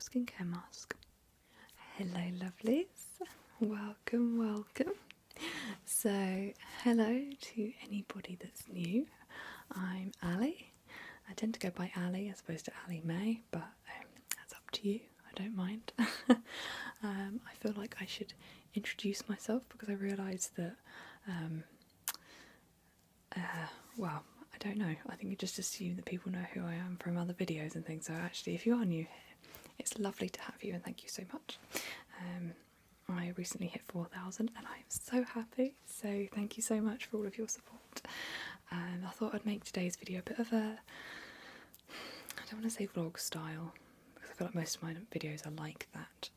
skincare mask. Hello lovelies, welcome. So hello to anybody that's new. I'm Ali. I tend to go by Ali as opposed to Ali May, but that's up to you, I don't mind. I feel like I should introduce myself because I realised that well, I don't know, I think you just assume that people know who I am from other videos and things, so actually if you are new here, it's lovely to have you and thank you so much. I recently hit 4,000 and I'm so happy, so thank you so much for all of your support. I thought I'd make today's video a bit of a, I don't want to say vlog style, because I feel like most of my videos are like that.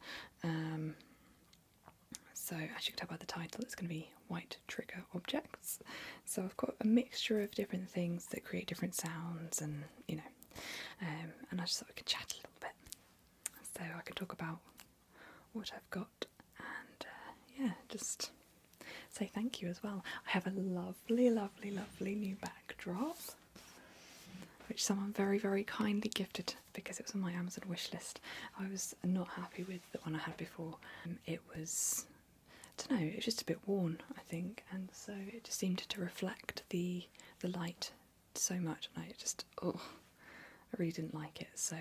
So as you can tell by the title, it's going to be white trigger objects. So I've got a mixture of different things that create different sounds and, you know, and I just thought I could chat a little bit. So I can talk about what I've got and, yeah, just say thank you as well. I have a lovely new backdrop, which someone very kindly gifted because it was on my Amazon wish list. I was not happy with the one I had before. It was, I don't know, it was just a bit worn, I think, and so it just seemed to reflect the light so much, and I just, I really didn't like it. So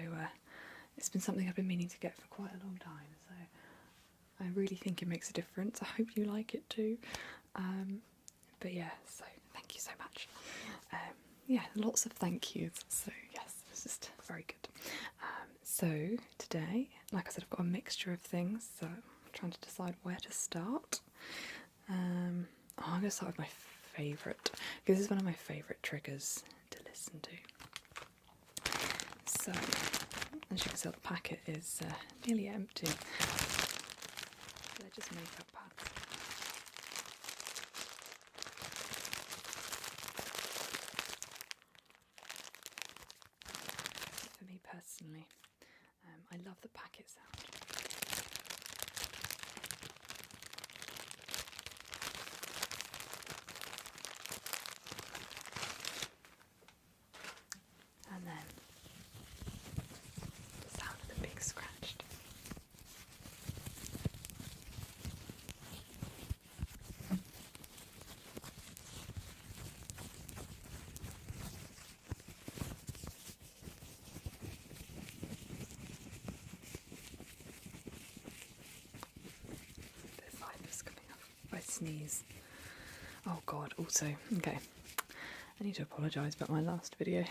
it's been something I've been meaning to get for quite a long time, so I really think it makes a difference. I hope you like it too. But yeah, so thank you so much. Yeah, lots of thank yous, so yes, it's just very good. So today, like I said, I've got a mixture of things, so I'm trying to decide where to start. I'm going to start with my favourite, because this is one of my favourite triggers to listen to. So, as you can see, the packet is nearly empty. They're just makeup pads. For me personally, I love the packet sound. And then the sound of them being scratched. The fibers coming off if I sneeze. Oh god, also, okay, I need to apologise about my last video.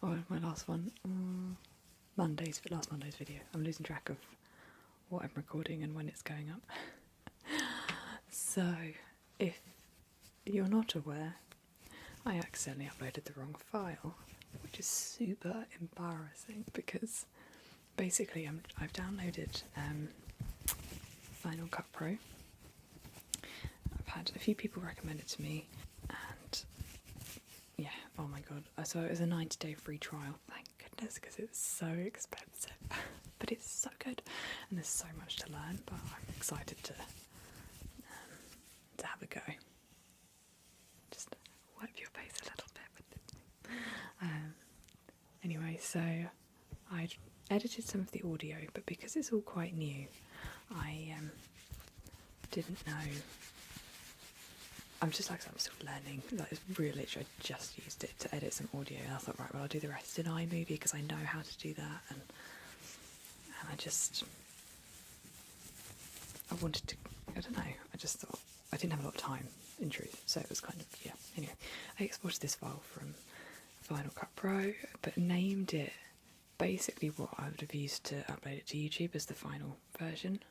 Or my last one, last Monday's video. I'm losing track of what I'm recording and when it's going up. So, if you're not aware, I accidentally uploaded the wrong file, which is super embarrassing because basically I've downloaded Final Cut Pro. I've had a few people recommend it to me, and yeah, oh my god. So it was a 90-day free trial, thank goodness, because it's so expensive. But it's so good, and there's so much to learn, but I'm excited to have a go. Just wipe your face a little bit with it. Anyway, so I edited some of the audio, but because it's all quite new, I didn't know. I'm still learning. Like, it's really literally, I just used it to edit some audio, and I thought, right, well, I'll do the rest in iMovie because I know how to do that, and I wanted to, I don't know, I just thought, I didn't have a lot of time, in truth, so it was kind of, yeah, anyway, I exported this file from Final Cut Pro, but named it basically what I would have used to upload it to YouTube as the final version.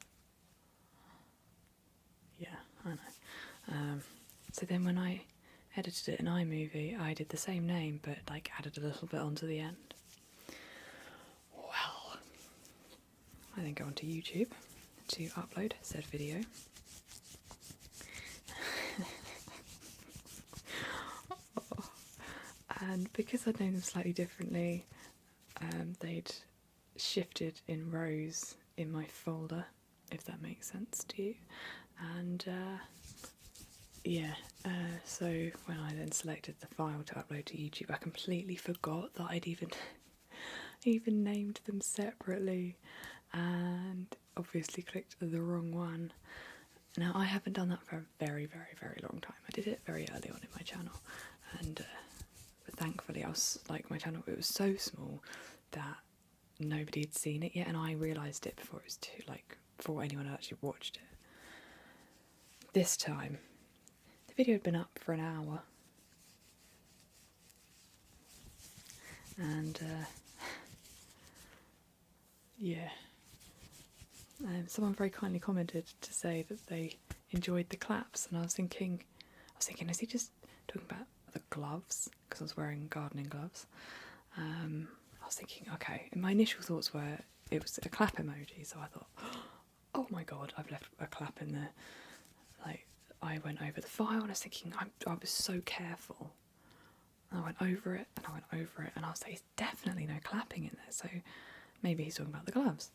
Yeah, I know. So then when I edited it in iMovie, I did the same name, but like added a little bit onto the end. Well, I then go onto YouTube to upload said video. And because I'd named them slightly differently, they'd shifted in rows in my folder, if that makes sense to you. And yeah, so when I then selected the file to upload to YouTube, I completely forgot that I'd even even named them separately and obviously clicked the wrong one. Now, I haven't done that for a very, very, very long time. I did it very early on in my channel, and thankfully I was like, my channel, it was so small that nobody had seen it yet, and I realised it before it was too, like, before anyone had actually watched it. This time, the video had been up for an hour, and yeah, someone very kindly commented to say that they enjoyed the claps, and I was thinking, is he just talking about the gloves? Because I was wearing gardening gloves. I was thinking, okay, and my initial thoughts were it was a clap emoji, so I thought, oh my god, I've left a clap in there. Like, I went over the file and I was thinking, I was so careful. And I went over it and I went over it, and I was like, there's definitely no clapping in there, so maybe he's talking about the gloves.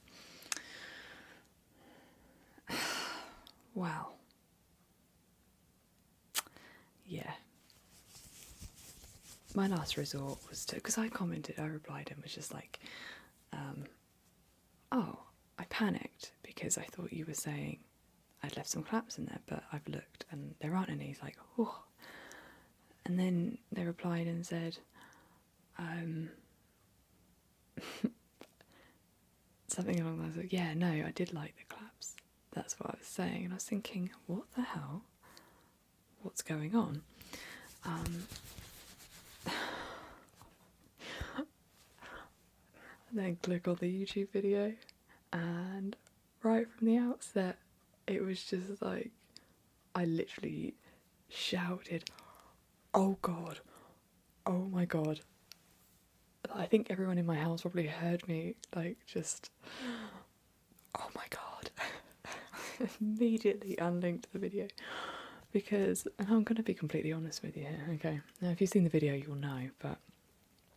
Well, yeah. My last resort was to, because I replied and was just like, oh, I panicked because I thought you were saying I'd left some claps in there, but I've looked and there aren't any. He's like, oh. And then they replied and said, something along those lines. Yeah, no, I did like the claps. That's what I was saying. And I was thinking, what the hell? What's going on? Then click on the YouTube video, and right from the outset, it was just like, I literally shouted, oh god, oh my god. I think everyone in my house probably heard me, like, just, oh my god. Immediately unlinked the video, because, and I'm going to be completely honest with you here, okay? Now, if you've seen the video, you'll know, but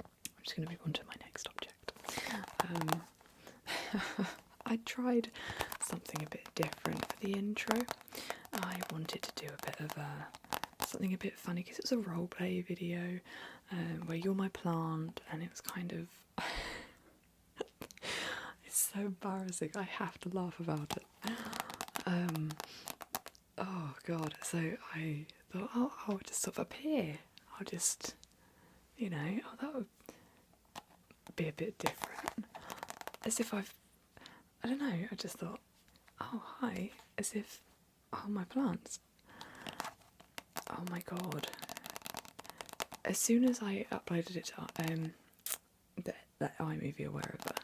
I'm just going to move on to my next object. I tried something a bit different for the intro. I wanted to do a bit of something a bit funny, because it was a roleplay video where you're my plant, and it was kind of it's so embarrassing, I have to laugh about it. Oh god, so I thought, oh, I'll just sort of appear, I'll just, you know, oh, that would be a bit different, as if I don't know, I just thought, oh hi, as if, oh, my plants, oh my god. As soon as I uploaded it to that iMovie or wherever,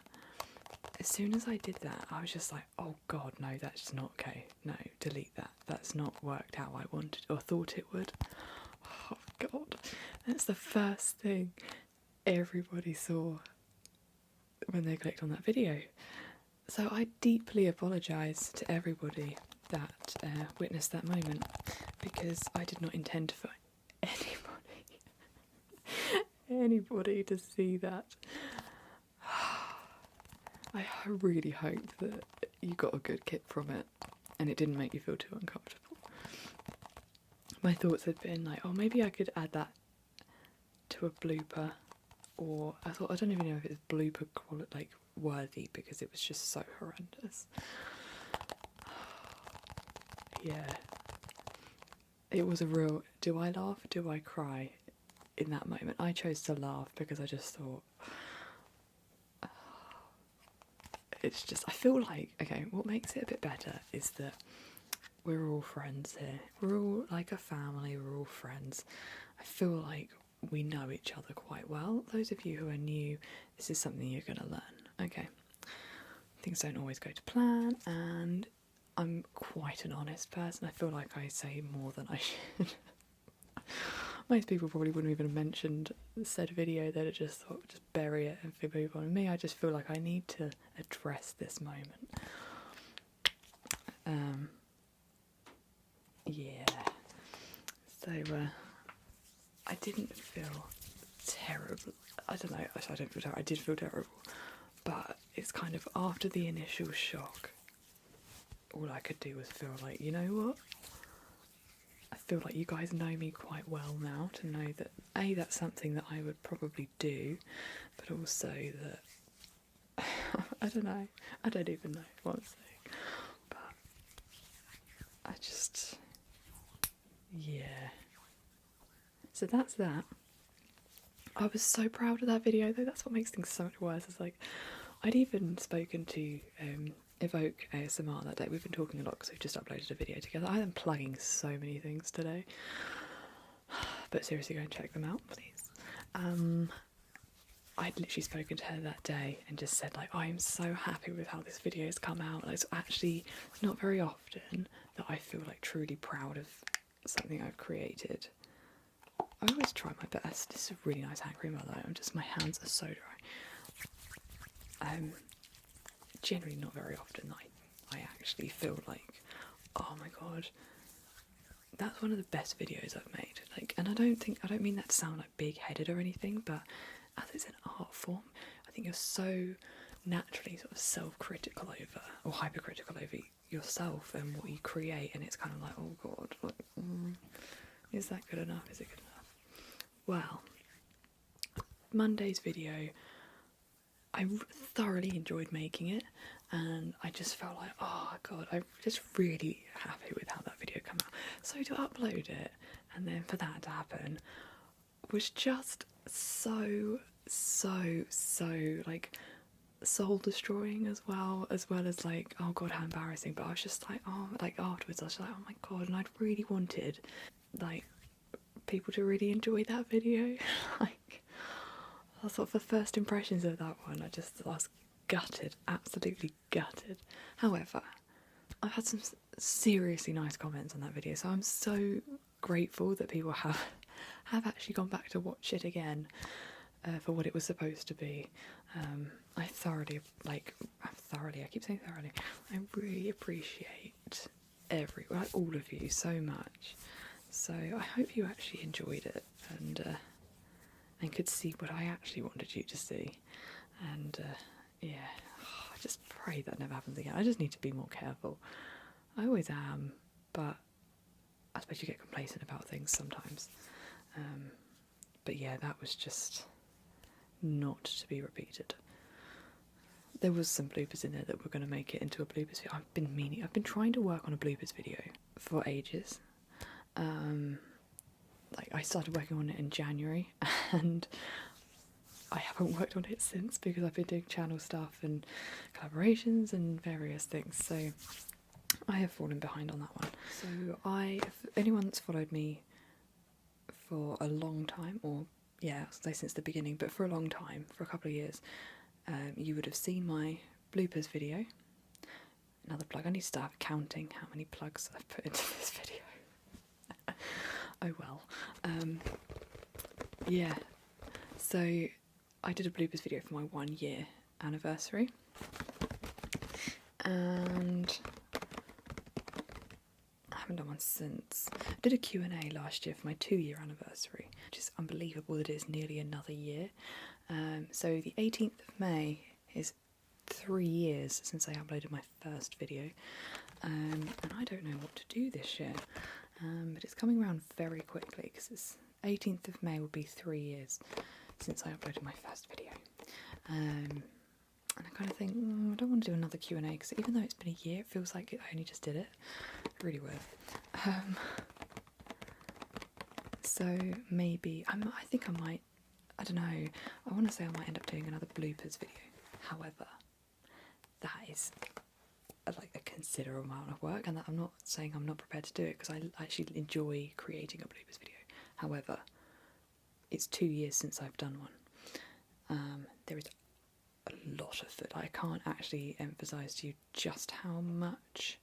as soon as I did that, I was just like, oh god, no, that's not okay, no, delete that, that's not worked how I wanted or thought it would. Oh god, that's the first thing everybody saw when they clicked on that video. So I deeply apologise to everybody that witnessed that moment, because I did not intend for anybody to see that. I really hope that you got a good kick from it and it didn't make you feel too uncomfortable. My thoughts had been like, oh, maybe I could add that to a blooper, or I thought, I don't even know if it's blooper like worthy, because it was just so horrendous. Yeah, it was a real, do I laugh, do I cry in that moment? I chose to laugh because I just thought, it's just, I feel like, okay, what makes it a bit better is that we're all friends here. We're all like a family, we're all friends. I feel like we know each other quite well. Those of you who are new, this is something you're going to learn, okay? Things don't always go to plan, and I'm quite an honest person. I feel like I say more than I should. Most people probably wouldn't even have mentioned said video, they'd have just thought, just bury it and move on. Me, I just feel like I need to address this moment. Yeah. So, I didn't feel terrible. I don't know, I don't feel terrible. I did feel terrible. But it's kind of after the initial shock, all I could do was feel like, you know what? I feel like you guys know me quite well now to know that A, that's something that I would probably do, but also that I don't know. I don't even know what I'm saying. But I just, yeah. So that's that. I was so proud of that video though. That's what makes things so much worse. It's like, I'd even spoken to Evoke ASMR that day. We've been talking a lot because we've just uploaded a video together. I am plugging so many things today. But seriously, go and check them out, please. I'd literally spoken to her that day and just said, like, I am so happy with how this video has come out. Like, it's actually not very often that I feel like truly proud of something I've created. I always try my best. This is a really nice hand cream, by the way. My hands are so dry. Generally not very often that I actually feel like, oh my god, that's one of the best videos I've made. Like, and I don't mean that to sound like big-headed or anything, but as it's an art form, I think you're so naturally sort of self-critical over, or hypercritical over yourself and what you create, and it's kind of like, oh god, like, is that good enough? Is it good enough? Well, Monday's video, I thoroughly enjoyed making it, and I just felt like, oh god, I'm just really happy with how that video came out. So to upload it, and then for that to happen, was just so like soul destroying as well as like, oh god, how embarrassing. But I was just like, oh, like afterwards I was like, oh my god, and I'd really wanted like people to really enjoy that video. Like, I thought for first impressions of that one, I was gutted, absolutely gutted. However, I've had some seriously nice comments on that video, so I'm so grateful that people have actually gone back to watch it again for what it was supposed to be. I keep saying thoroughly, I really appreciate all of you so much. So I hope you actually enjoyed it and could see what I actually wanted you to see. And yeah, I just pray that never happens again. I just need to be more careful. I always am, but I suppose you get complacent about things sometimes. But yeah, that was just not to be repeated. There was some bloopers in there that were going to make it into a bloopers video. I've been trying to work on a bloopers video for ages. Like, I started working on it in January, and I haven't worked on it since because I've been doing channel stuff and collaborations and various things, so I have fallen behind on that one. So if anyone that's followed me for a long time, or yeah, I'll say since the beginning, but for a long time, for a couple of years, you would have seen my bloopers video. Another plug. I need to start counting how many plugs I've put into this video. Oh well. Yeah, so I did a bloopers video for my 1 year anniversary, and I haven't done one since. I did a Q&A last year for my 2-year anniversary, which is unbelievable that it's nearly another year. So the 18th of May is 3 years since I uploaded my first video, and I don't know what to do this year. But it's coming around very quickly because it's 18th of May will be 3 years since I uploaded my first video. And I kind of think, I don't want to do another Q&A because even though it's been a year, it feels like I only just did it. It really will. So maybe, I think I might, I don't know, I want to say I might end up doing another bloopers video. However, that is like a considerable amount of work, and that I'm not saying I'm not prepared to do it because I actually enjoy creating a bloopers video. However, it's 2 years since I've done one. There is a lot of footage. I can't actually emphasise to you just how much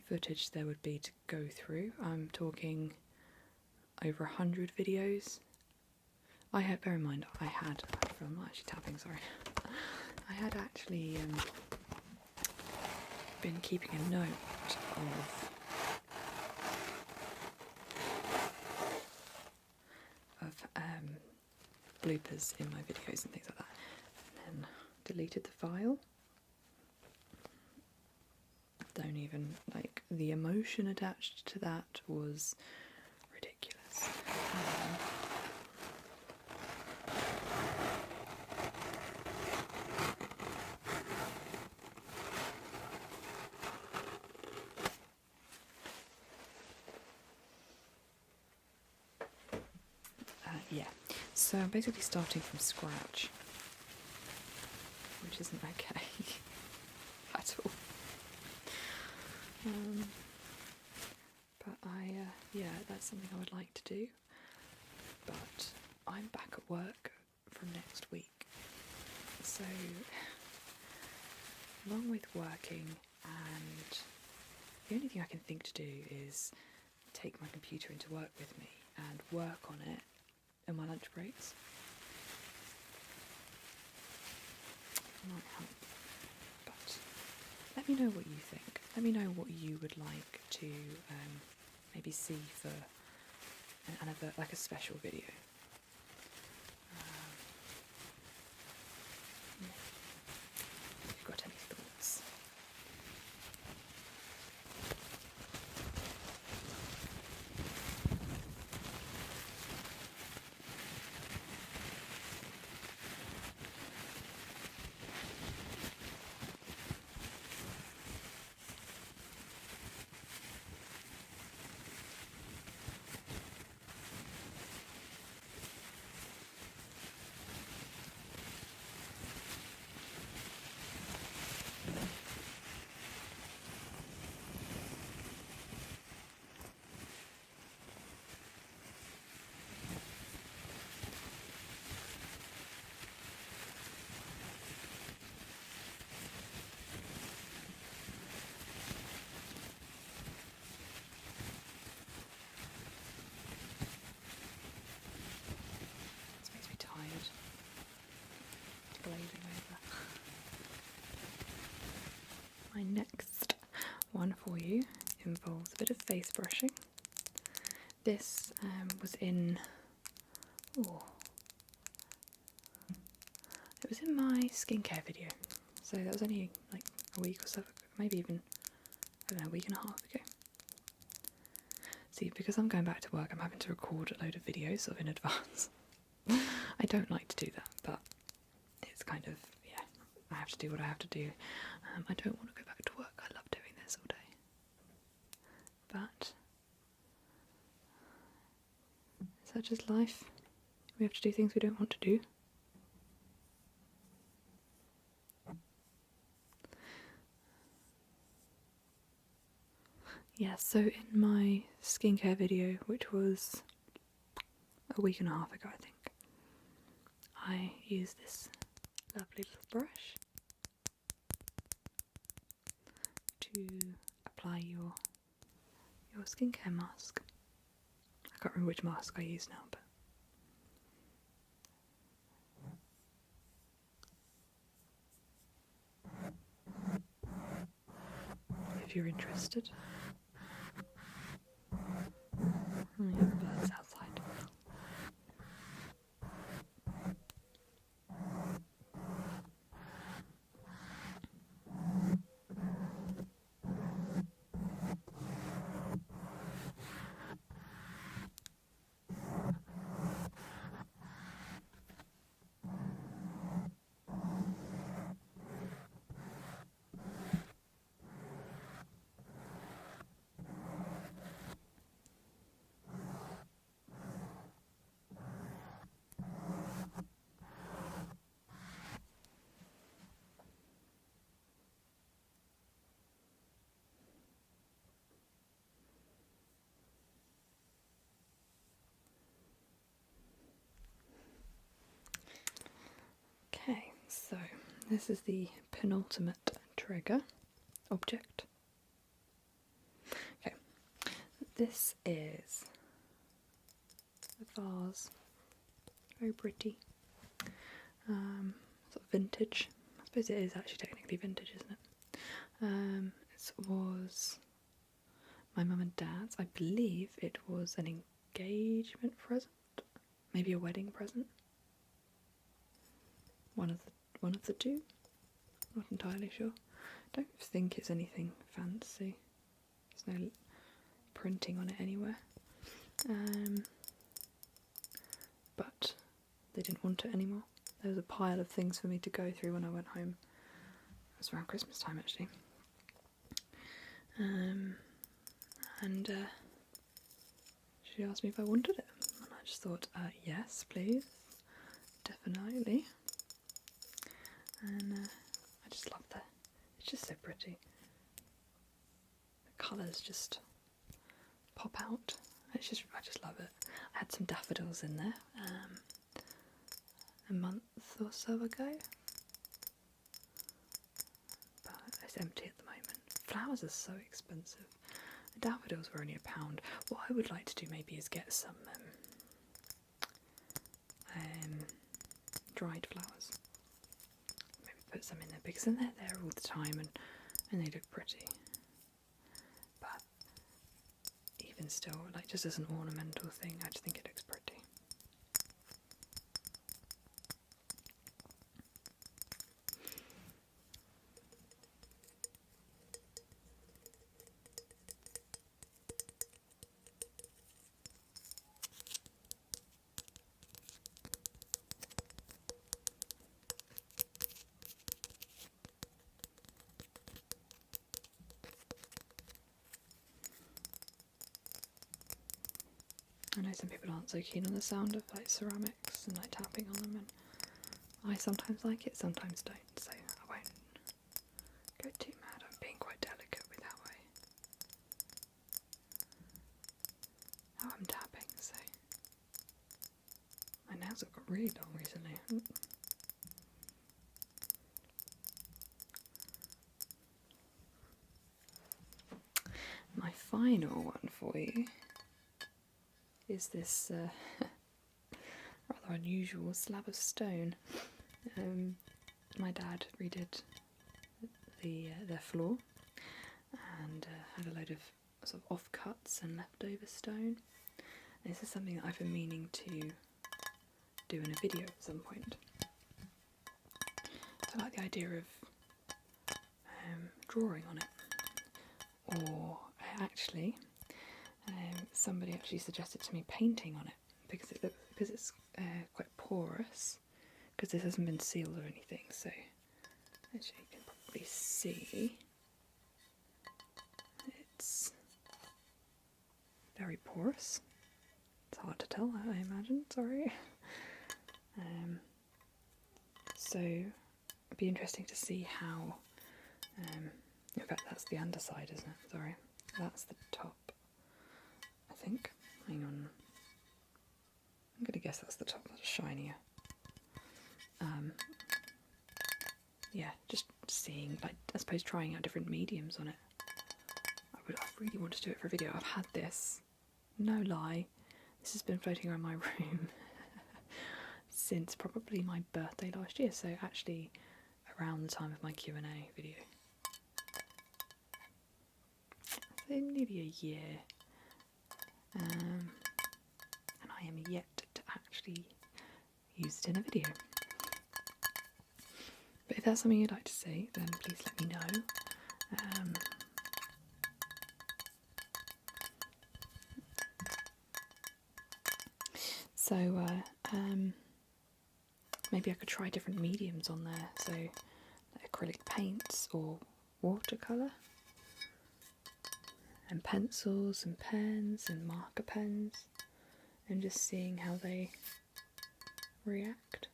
footage there would be to go through. I'm talking over 100 videos. Bear in mind, I'm not actually tapping, sorry. I had actually been keeping a note of bloopers in my videos and things like that, and then deleted the file. Don't even, like, the emotion attached to that was ridiculous. So I'm basically starting from scratch, which isn't okay at all. But yeah, that's something I would like to do. But I'm back at work from next week, so along with working, and the only thing I can think to do is take my computer into work with me and work on it in my lunch breaks. It might help, but let me know what you think. Let me know what you would like to maybe see for another, like a special video. If you've got any thoughts. This makes me tired. Glazing over. My next one for you involves a bit of face brushing. This was in, it was in my skincare video, so that was only like a week or so ago, maybe even, I don't know, a week and a half ago. See, because I'm going back to work, I'm having to record a load of videos sort of in advance. I don't like to do that, but it's kind of, yeah, I have to do what I have to do. I don't want to go back to work. I love doing this all day. But such is life. We have to do things we don't want to do. Yeah, so in my skincare video, which was a week and a half ago, I think, I used this lovely little brush to apply your skincare mask. I can't remember which mask I use now, but if you're interested. We have birds outside. Okay, so this is the penultimate trigger object. Okay, this is a vase, very pretty, sort of vintage. I suppose it is actually technically vintage, isn't it? It was my mum and dad's. I believe it was an engagement present, maybe a wedding present. One of the two. Not entirely sure. Don't think it's anything fancy. There's no printing on it anywhere. But they didn't want it anymore. There was a pile of things for me to go through when I went home. It was around Christmas time actually. And she asked me if I wanted it. And I just thought, yes, please. definitely. And I just love that. It's just so pretty. The colours just pop out. I just love it. I had some daffodils in there a month or so ago, but it's empty at the moment. Flowers are so expensive. The daffodils were only £1. What I would like to do maybe is get some dried flowers. Maybe put some in there because then they're there all the time and they look pretty. But even still, like just as an ornamental thing, I just think it looks pretty. I know some people aren't so keen on the sound of like ceramics and like tapping on them, and I sometimes like it, sometimes don't, so I won't go too mad. I'm being quite delicate with how I'm tapping, so my nails have got really long recently. My final one for you is this rather unusual slab of stone. My dad redid their floor and had a load of sort of offcuts and leftover stone. And this is something that I've been meaning to do in a video at some point. I like the idea of drawing on it, or actually somebody actually suggested to me painting on it because it's quite porous, because this hasn't been sealed or anything. So as you can probably see, it's very porous. It's hard to tell, I imagine. Sorry. So it'd be interesting to see how. In fact, that's the underside, isn't it? Sorry, that's the top. I think. Hang on. I'm gonna guess that's the top. That's shinier. Yeah, just seeing, like, I suppose trying out different mediums on it. I really want to do it for a video. I've had this, no lie, this has been floating around my room since probably my birthday last year. So actually, around the time of my Q&A video. So nearly a year. And I am yet to actually use it in a video. But if that's something you'd like to see, then please let me know. Maybe I could try different mediums on there, so like acrylic paints or watercolour, and pencils and pens and marker pens, and just seeing how they react.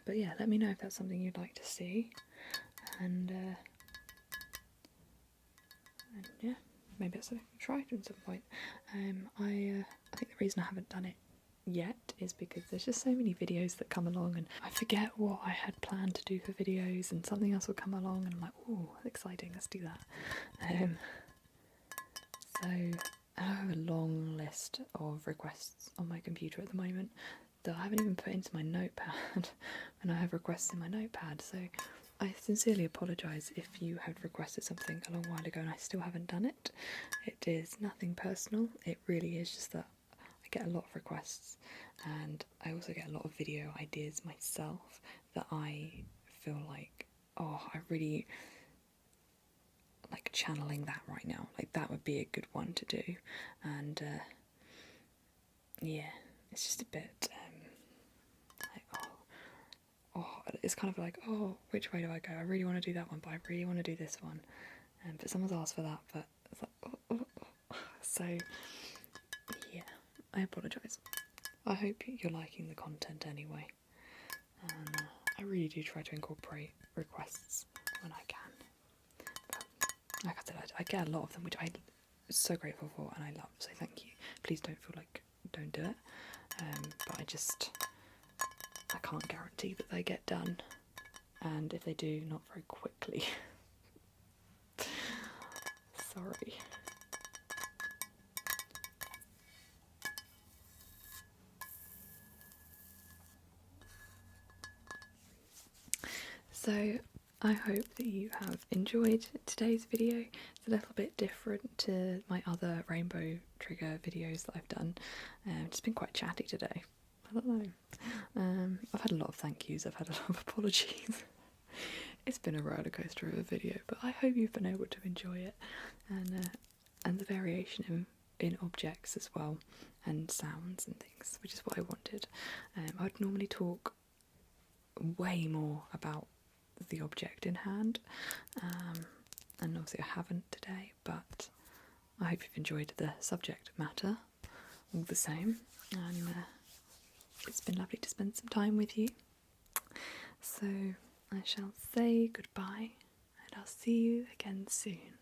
But yeah, let me know if that's something you'd like to see, and yeah, maybe that's something to try at some point. I think the reason I haven't done it yet is because there's just so many videos that come along and I forget what I had planned to do for videos, and something else will come along and I'm like, oh, exciting, let's do that. So I have a long list of requests on my computer at the moment that I haven't even put into my notepad, and I have requests in my notepad, so I sincerely apologise if you had requested something a long while ago and I still haven't done it. It is nothing personal, it really is just that I get a lot of requests, and I also get a lot of video ideas myself that I feel like, oh, I really like channeling that right now. Like, that would be a good one to do, and yeah, it's just a bit like, oh, it's kind of like, oh, which way do I go? I really want to do that one, but I really want to do this one, but someone's asked for that, but it's like, oh. So yeah, I apologise. I hope you're liking the content anyway. And I really do try to incorporate requests when I can. But like I said, I get a lot of them, which I'm so grateful for and I love, so thank you. Please don't feel like don't do it. But I can't guarantee that they get done. And if they do, not very quickly. Sorry. So I hope that you have enjoyed today's video. It's a little bit different to my other rainbow trigger videos that I've done. It's been quite chatty today. I don't know. I've had a lot of thank yous, I've had a lot of apologies. It's been a roller coaster of a video, but I hope you've been able to enjoy it, and the variation in objects as well, and sounds and things, which is what I wanted. I would normally talk way more about the object in hand, and obviously I haven't today, but I hope you've enjoyed the subject matter all the same, and it's been lovely to spend some time with you. So I shall say goodbye, and I'll see you again soon.